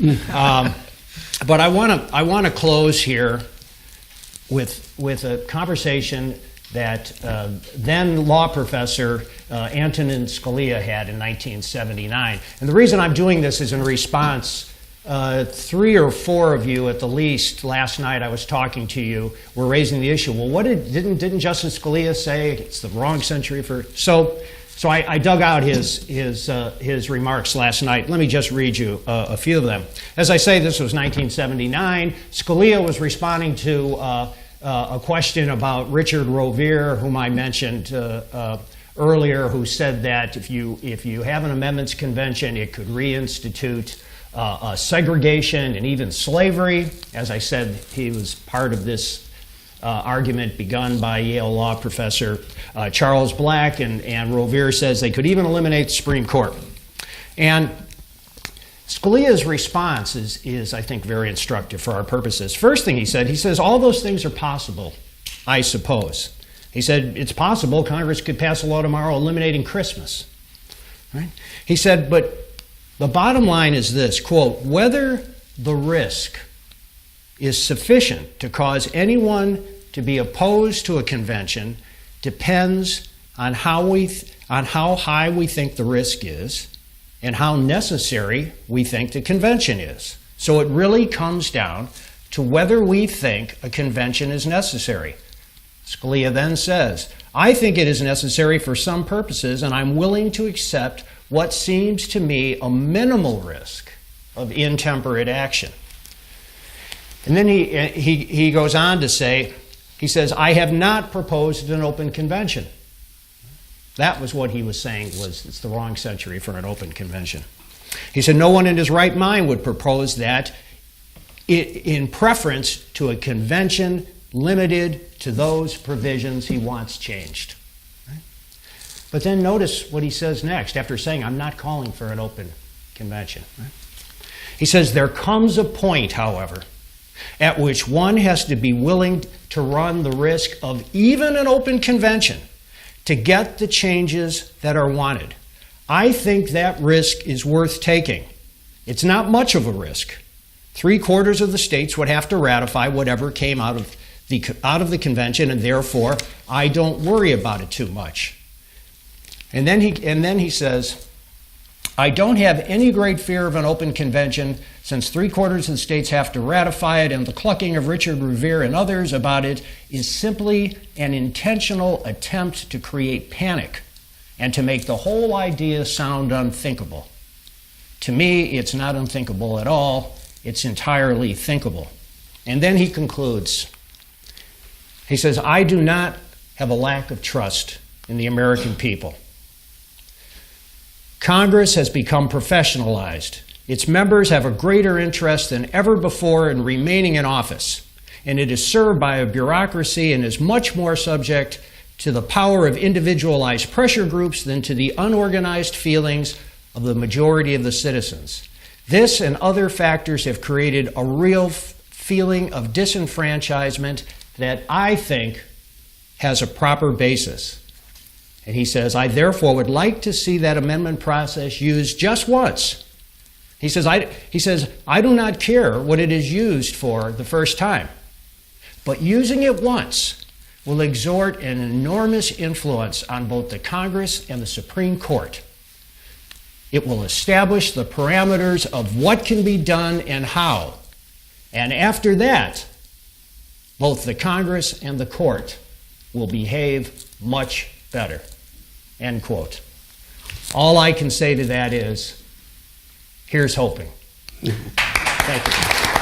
But I want to close here with a conversation that then law professor Antonin Scalia had in 1979. And the reason I'm doing this is in response. 3 or 4 of you at the least last night I was talking to you were raising the issue. Well, didn't Justice Scalia say it's the wrong century for so I dug out his remarks last night. Let me just read you a few of them. As I say, this was 1979. Scalia was responding to a question about Richard Rovere, whom I mentioned earlier, who said that if you have an amendments convention, it could reinstitute segregation and even slavery. As I said, he was part of this argument begun by Yale law professor Charles Black, and Rovere says they could even eliminate the Supreme Court. And Scalia's response is, I think, very instructive for our purposes. First thing he says, all those things are possible, I suppose. He said, it's possible Congress could pass a law tomorrow eliminating Christmas. Right? He said, but the bottom line is this, quote, whether the risk is sufficient to cause anyone to be opposed to a convention depends on how high we think the risk is and how necessary we think the convention is. So it really comes down to whether we think a convention is necessary. Scalia then says, I think it is necessary for some purposes, and I'm willing to accept what seems to me a minimal risk of intemperate action. And then he goes on to say, he says, I have not proposed an open convention. That was what he was saying was it's the wrong century for an open convention. He said, no one in his right mind would propose that in preference to a convention limited to those provisions he wants changed. But then notice what he says next after saying, I'm not calling for an open convention. He says, there comes a point, however, at which one has to be willing to run the risk of even an open convention to get the changes that are wanted. I think that risk is worth taking. It's not much of a risk. 3/4 of the states would have to ratify whatever came out of the convention, and therefore I don't worry about it too much. And then he says, I don't have any great fear of an open convention since 3/4 of the states have to ratify it, and the clucking of Richard Rovere and others about it is simply an intentional attempt to create panic and to make the whole idea sound unthinkable. To me, it's not unthinkable at all. It's entirely thinkable. And then he concludes. He says, I do not have a lack of trust in the American people. Congress has become professionalized. Its members have a greater interest than ever before in remaining in office, and it is served by a bureaucracy and is much more subject to the power of individualized pressure groups than to the unorganized feelings of the majority of the citizens. This and other factors have created a real feeling of disenfranchisement that I think has a proper basis. And he says, I therefore would like to see that amendment process used just once. He says, I do not care what it is used for the first time, but using it once will exert an enormous influence on both the Congress and the Supreme Court. It will establish the parameters of what can be done and how. And after that, both the Congress and the court will behave much better. End quote. All I can say to that is, here's hoping. Thank you.